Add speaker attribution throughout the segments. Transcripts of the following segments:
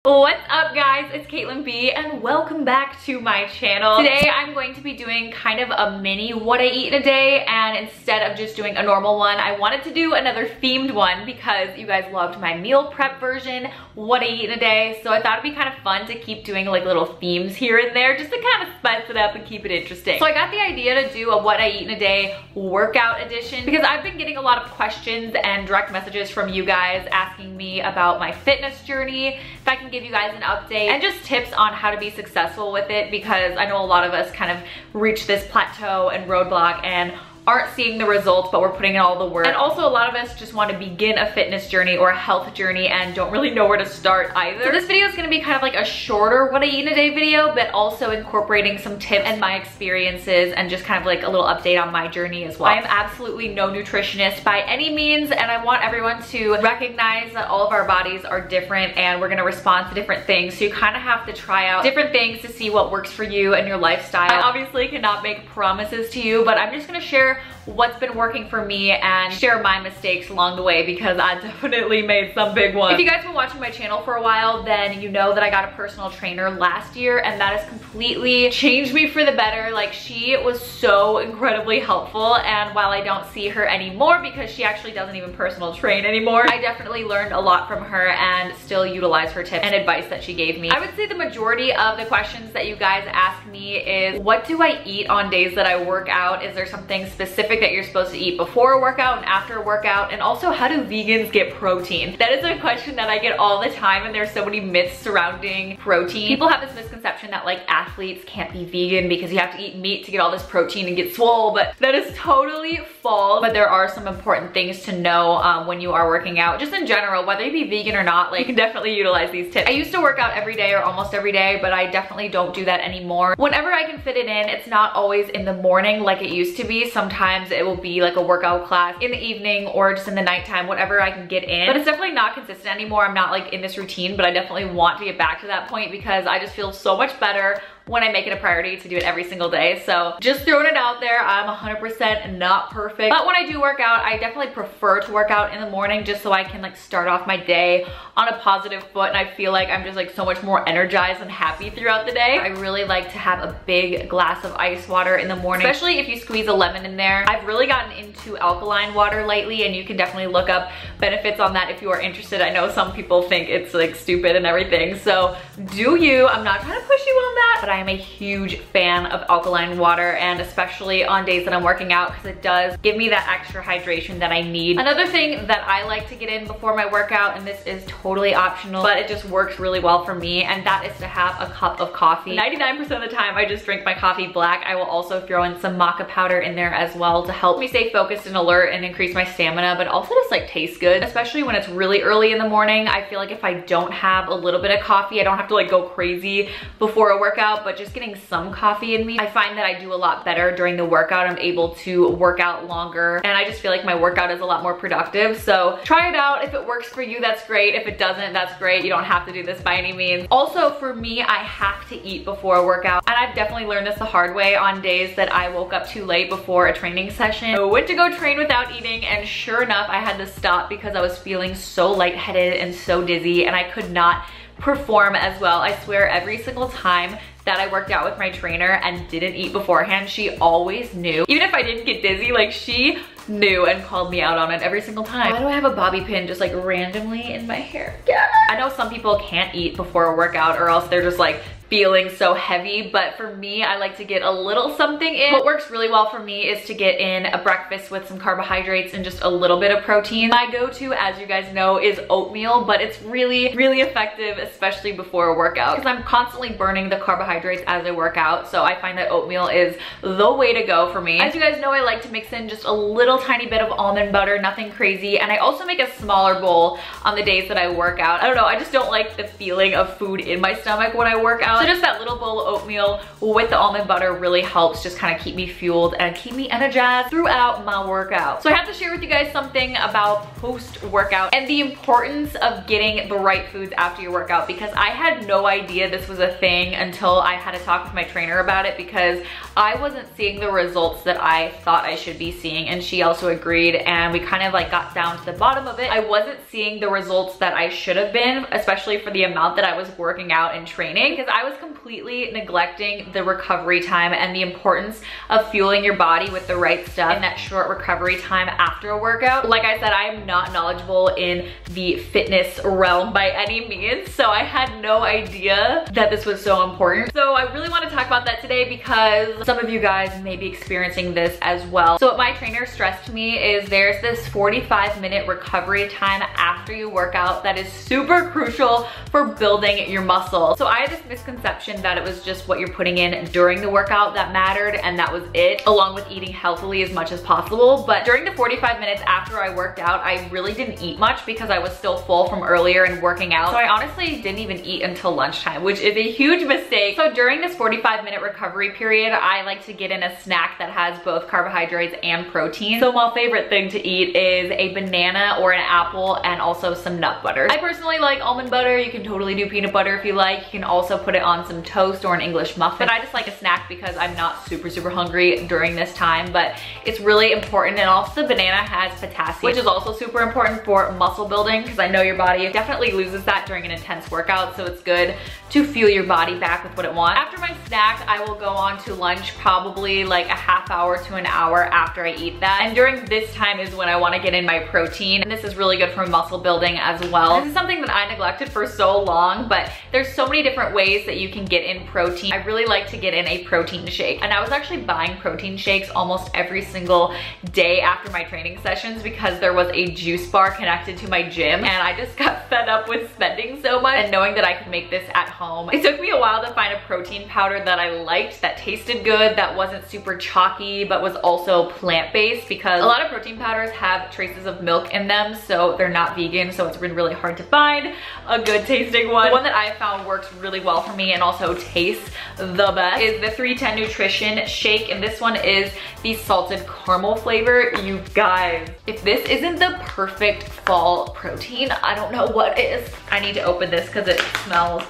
Speaker 1: What's up guys, it's Caitlin B and welcome back to my channel. Today I'm going to be doing kind of a mini what I eat in a day, and instead of just doing a normal one, I wanted to do another themed one because you guys loved my meal prep version, what I eat in a day. So I thought it'd be kind of fun to keep doing like little themes here and there just to kind of spice it up and keep it interesting. So I got the idea to do a what I eat in a day workout edition because I've been getting a lot of questions and direct messages from you guys asking me about my fitness journey, if I can give you guys an update and just tips on how to be successful with it, because I know a lot of us kind of reach this plateau and roadblock and aren't seeing the results, but we're putting in all the work. And also a lot of us just want to begin a fitness journey or a health journey and don't really know where to start either. So this video is gonna be kind of like a shorter what I eat in a day video, but also incorporating some tips and my experiences and just kind of like a little update on my journey as well. I am absolutely no nutritionist by any means, and I want everyone to recognize that all of our bodies are different and we're gonna respond to different things. So you kind of have to try out different things to see what works for you and your lifestyle. I obviously cannot make promises to you, but I'm just gonna share what's been working for me and share my mistakes along the way, because I definitely made some big ones. If you guys have been watching my channel for a while, then you know that I got a personal trainer last year, and that has completely changed me for the better. Like, she was so incredibly helpful, and while I don't see her anymore because she actually doesn't even personal train anymore, I definitely learned a lot from her and still utilize her tips and advice that she gave me. I would say the majority of the questions that you guys ask me is, what do I eat on days that I work out? Is there something specific that you're supposed to eat before a workout and after a workout? And also, how do vegans get protein? That is a question that I get all the time, and there's so many myths surrounding protein. People have this misconception that like athletes can't be vegan because you have to eat meat to get all this protein and get swole, but that is totally false. But there are some important things to know when you are working out. Just in general, whether you be vegan or not, like, you can definitely utilize these tips. I used to work out every day or almost every day, but I definitely don't do that anymore. Whenever I can fit it in, it's not always in the morning like it used to be. Sometimes it will be like a workout class in the evening or just in the nighttime, whatever I can get in. But it's definitely not consistent anymore. I'm not like in this routine, but I definitely want to get back to that point because I just feel so much better when I make it a priority to do it every single day. So just throwing it out there, I'm 100% not perfect. But when I do work out, I definitely prefer to work out in the morning just so I can like start off my day on a positive foot, and I feel like I'm just like so much more energized and happy throughout the day. I really like to have a big glass of ice water in the morning, especially if you squeeze a lemon in there. I've really gotten into alkaline water lately, and you can definitely look up benefits on that if you are interested. I know some people think it's like stupid and everything, so do you. I'm not trying to push you on that, but I am a huge fan of alkaline water, and especially on days that I'm working out, because it does give me that extra hydration that I need. Another thing that I like to get in before my workout, and this is totally optional, but it just works really well for me, and that is to have a cup of coffee. 99% of the time I just drink my coffee black. I will also throw in some maca powder in there as well to help me stay focused and alert and increase my stamina, but also just like taste good, especially when it's really early in the morning. I feel like if I don't have a little bit of coffee, I don't have to like go crazy before a workout, but just getting some coffee in me, I find that I do a lot better during the workout. I'm able to work out longer, and I just feel like my workout is a lot more productive. So try it out. If it works for you, that's great. If it doesn't, that's great. You don't have to do this by any means. Also, for me, I have to eat before a workout, and I've definitely learned this the hard way on days that I woke up too late before a training session. I went to go train without eating, and sure enough, I had to stop because I was feeling so lightheaded and so dizzy, and I could not perform as well. I swear, every single time that I worked out with my trainer and didn't eat beforehand, she always knew. Even if I didn't get dizzy, like, she knew and called me out on it every single time. Why do I have a bobby pin just like randomly in my hair? Yeah. I know some people can't eat before a workout or else they're just like feeling so heavy, but for me, I like to get a little something in. What works really well for me is to get in a breakfast with some carbohydrates and just a little bit of protein. My go-to, as you guys know, is oatmeal, but it's really, really effective, especially before a workout, because I'm constantly burning the carbohydrates as I work out, so I find that oatmeal is the way to go for me. As you guys know, I like to mix in just a little tiny bit of almond butter, nothing crazy, and I also make a smaller bowl on the days that I work out. I don't know, I just don't like the feeling of food in my stomach when I work out. workout. So just that little bowl of oatmeal with the almond butter really helps just kind of keep me fueled and keep me energized throughout my workout. So I have to share with you guys something about post-workout and the importance of getting the right foods after your workout, because I had no idea this was a thing until I had to talk with my trainer about it, because I wasn't seeing the results that I thought I should be seeing, and she also agreed, and we kind of like got down to the bottom of it. I wasn't seeing the results that I should have been, especially for the amount that I was working out and training, because I was completely neglecting the recovery time and the importance of fueling your body with the right stuff in that short recovery time after a workout. Like I said, I am not knowledgeable in the fitness realm by any means, so I had no idea that this was so important. So I really want to talk about that today because some of you guys may be experiencing this as well. So what my trainer stressed to me is there's this 45-minute recovery time after you work out that is super crucial for building your muscle. So I had this misconception that it was just what you're putting in during the workout that mattered, and that was it, along with eating healthily as much as possible. But during the 45 minutes after I worked out, I really didn't eat much because I was still full from earlier and working out. So I honestly didn't even eat until lunchtime, which is a huge mistake. So during this 45-minute recovery period, I like to get in a snack that has both carbohydrates and protein. So my favorite thing to eat is a banana or an apple and also some nut butter. I personally like almond butter. You can totally do peanut butter if you like. You can also put it on some toast or an English muffin. But I just like a snack because I'm not super hungry during this time, but it's really important. And also the banana has potassium, which is also super important for muscle building, because I know your body definitely loses that during an intense workout. So it's good to fuel your body back with what it wants. After my snack, I will go on to lunch probably like a half hour to an hour after I eat that. And during this time is when I want to get in my protein. And this is really good for muscle building as well. This is something that I neglected for so long, but there's so many different ways that you can get in protein. I really like to get in a protein shake. And I was actually buying protein shakes almost every single day after my training sessions because there was a juice bar connected to my gym, and I just got fed up with spending so much and knowing that I could make this at home. It took me a while to find a protein powder that I liked, that tasted good, that wasn't super chalky, but was also plant-based, because a lot of protein powders have traces of milk in them, so they're not vegan, so it's been really hard to find a good tasting one. The one that I found works really well for me and also tastes the best is the 310 Nutrition Shake, and this one is the salted caramel flavor. You guys, if this isn't the perfect fall protein, I don't know what is. I need to open this because it smells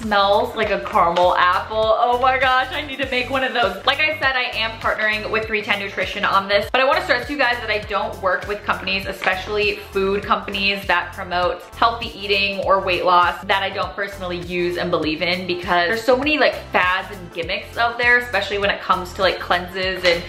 Speaker 1: smells like a caramel apple. Oh my gosh, I need to make one of those. Like I said, I am partnering with 310 Nutrition on this, but I want to stress to you guys that I don't work with companies, especially food companies that promote healthy eating or weight loss, that I don't personally use and believe in, because there's so many like fads and gimmicks out there, especially when it comes to like cleanses and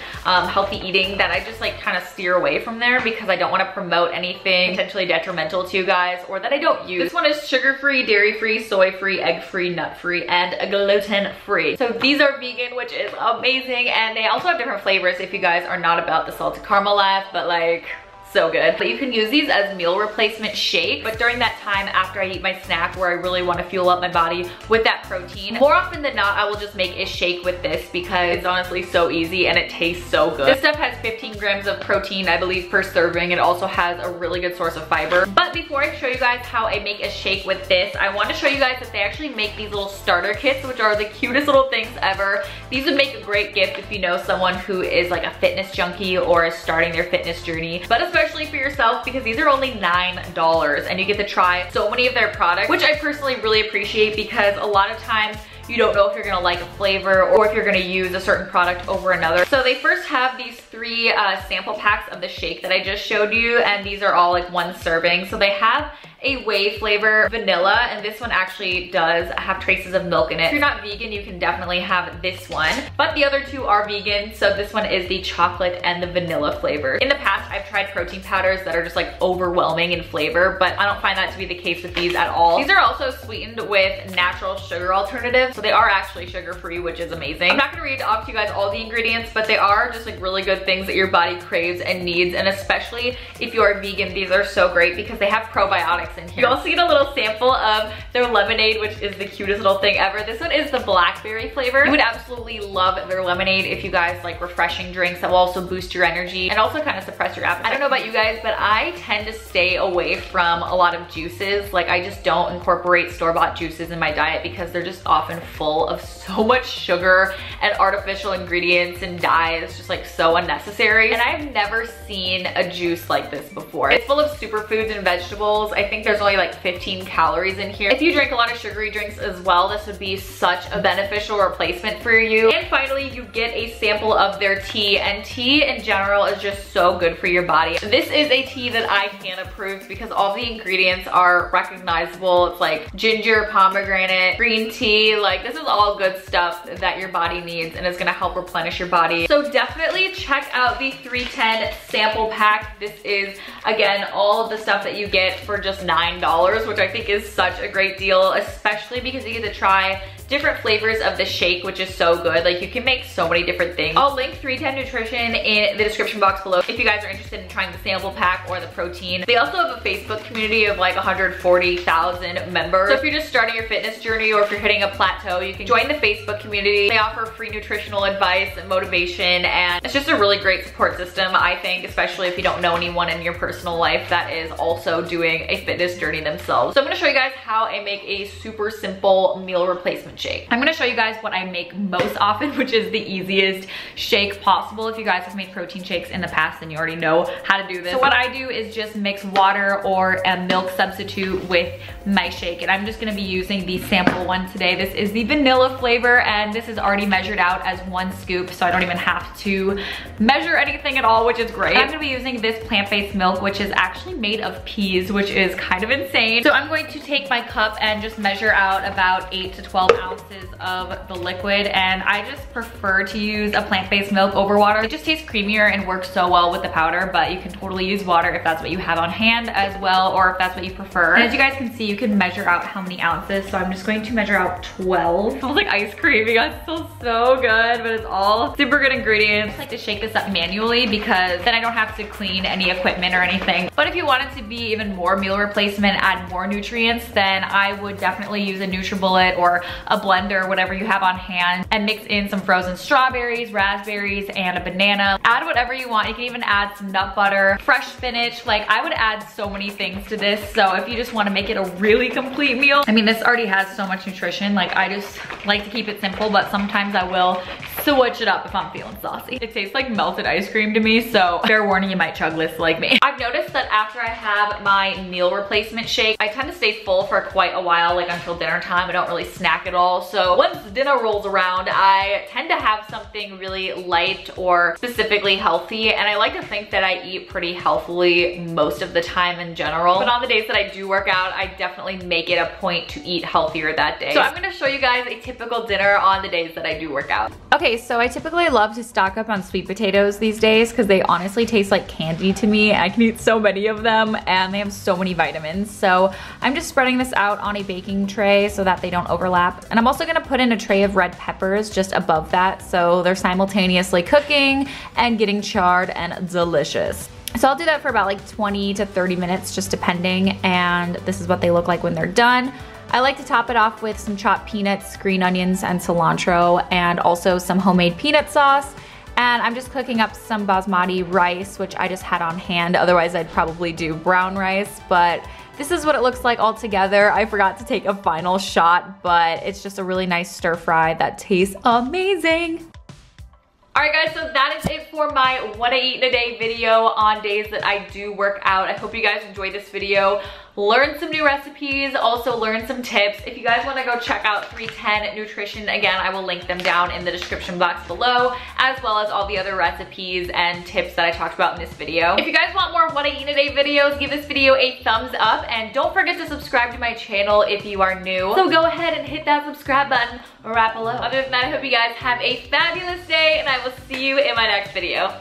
Speaker 1: healthy eating, that I just like kind of steer away from there because I don't want to promote anything potentially detrimental to you guys or that I don't use. This one is sugar-free, dairy-free, soy-free, egg-free, nut-free, and gluten-free. So these are vegan, which is amazing, and they also have different flavors if you guys are not about the salted caramel life, but like, so good. But you can use these as meal replacement shakes, but during that time after I eat my snack where I really want to fuel up my body with that protein, more often than not, I will just make a shake with this because it's honestly so easy and it tastes so good. This stuff has 15 grams of protein, I believe, per serving. It also has a really good source of fiber. But before I show you guys how I make a shake with this, I want to show you guys that they actually make these little starter kits, which are the cutest little things ever. These would make a great gift if you know someone who is like a fitness junkie or is starting their fitness journey, but especially for yourself, because these are only $9 and you get to try so many of their products, which I personally really appreciate, because a lot of times you don't know if you're gonna like a flavor or if you're gonna use a certain product over another. So they first have these 3 sample packs of the shake that I just showed you, and these are all like 1 serving. So they have a whey flavor vanilla, and this one actually does have traces of milk in it. If you're not vegan, you can definitely have this one, but the other 2 are vegan. So this one is the chocolate and the vanilla flavor. In the past, I've tried protein powders that are just like overwhelming in flavor, but I don't find that to be the case with these at all. These are also sweetened with natural sugar alternatives, so they are actually sugar-free, which is amazing. I'm not gonna read off to you guys all the ingredients, but they are just like really good things that your body craves and needs, and especially if you are vegan, these are so great because they have probiotics products in here. You also get a little sample of their lemonade, which is the cutest little thing ever. This one is the blackberry flavor. You would absolutely love their lemonade if you guys like refreshing drinks that will also boost your energy and also kind of suppress your appetite. I don't know about you guys, but I tend to stay away from a lot of juices. Like I just don't incorporate store-bought juices in my diet because they're just often full of so much sugar and artificial ingredients and dyes, just like so unnecessary. And I've never seen a juice like this before. It's full of superfoods and vegetables. I think there's only like 15 calories in here. If you drink a lot of sugary drinks as well, this would be such a beneficial replacement for you. And finally, you get a sample of their tea, and tea in general is just so good for your body. This is a tea that I can approve because all the ingredients are recognizable. It's like ginger, pomegranate, green tea. Like this is all good stuff that your body needs and is gonna help replenish your body. So definitely check out the 310 sample pack. This is, again, all of the stuff that you get for just $9, which I think is such a great deal, especially because you get to try different flavors of the shake, which is so good. Like you can make so many different things. I'll link 310 Nutrition in the description box below if you guys are interested in trying the sample pack or the protein. They also have a Facebook community of like 140,000 members. So if you're just starting your fitness journey or if you're hitting a plateau, you can join the Facebook community. They offer free nutritional advice and motivation, and it's just a really great support system, I think, especially if you don't know anyone in your personal life that is also doing a fitness journey themselves. So I'm gonna show you guys how I make a super simple meal replacement shake. I'm gonna show you guys what I make most often, which is the easiest shake possible. If you guys have made protein shakes in the past, then you already know how to do this. So what I do is just mix water or a milk substitute with my shake, and I'm just gonna be using the sample one today. This is the vanilla flavor, and this is already measured out as 1 scoop, so I don't even have to measure anything at all, which is great. And I'm gonna be using this plant-based milk, which is actually made of peas, which is kind of insane. So I'm going to take my cup and just measure out about 8 to 12 ounces of the liquid, and I just prefer to use a plant-based milk over water. It just tastes creamier and works so well with the powder, but you can totally use water if that's what you have on hand as well, or if that's what you prefer. And as you guys can see, you can measure out how many ounces, so I'm just going to measure out 12. It smells like ice cream. It smells so good, but it's all super good ingredients. I like to shake this up manually because then I don't have to clean any equipment or anything. But if you want it to be even more meal replacement, add more nutrients, then I would definitely use a NutriBullet or a blender, whatever you have on hand, and mix in some frozen strawberries, raspberries, and a banana. Add whatever you want. You can even add some nut butter, fresh spinach. Like I would add so many things to this. So if you just want to make it a really complete meal, I mean, this already has so much nutrition. Like I just like to keep it simple, but sometimes I will switch it up if I'm feeling saucy. It tastes like melted ice cream to me, so fair warning, you might chug this like me. I've noticed that after I have my meal replacement shake, I tend to stay full for quite a while, like until dinner time. I don't really snack at all. So once dinner rolls around, I tend to have something really light or specifically healthy, and I like to think that I eat pretty healthily most of the time in general. But on the days that I do work out, I definitely make it a point to eat healthier that day. So I'm gonna show you guys a typical dinner on the days that I do work out. Okay, so I typically love to stock up on sweet potatoes these days because they honestly taste like candy to me. I can eat so many of them and they have so many vitamins. So I'm just spreading this out on a baking tray so that they don't overlap. And I'm also gonna put in a tray of red peppers just above that so they're simultaneously cooking and getting charred and delicious. So I'll do that for about like 20 to 30 minutes, just depending, and this is what they look like when they're done. I like to top it off with some chopped peanuts, green onions, and cilantro, and also some homemade peanut sauce. And I'm just cooking up some basmati rice, which I just had on hand. Otherwise, I'd probably do brown rice, but this is what it looks like all together. I forgot to take a final shot, but it's just a really nice stir fry that tastes amazing. Alright guys, so that is it for my what I eat in a day video on days that I do work out. I hope you guys enjoyed this video. Learn some new recipes, also learn some tips. If you guys want to go check out 310 Nutrition, again, I will link them down in the description box below, as well as all the other recipes and tips that I talked about in this video. If you guys want more what I eat in a day videos, give this video a thumbs up, and don't forget to subscribe to my channel if you are new. So go ahead and hit that subscribe button right below. Other than that, I hope you guys have a fabulous day, and I will see you in my next video.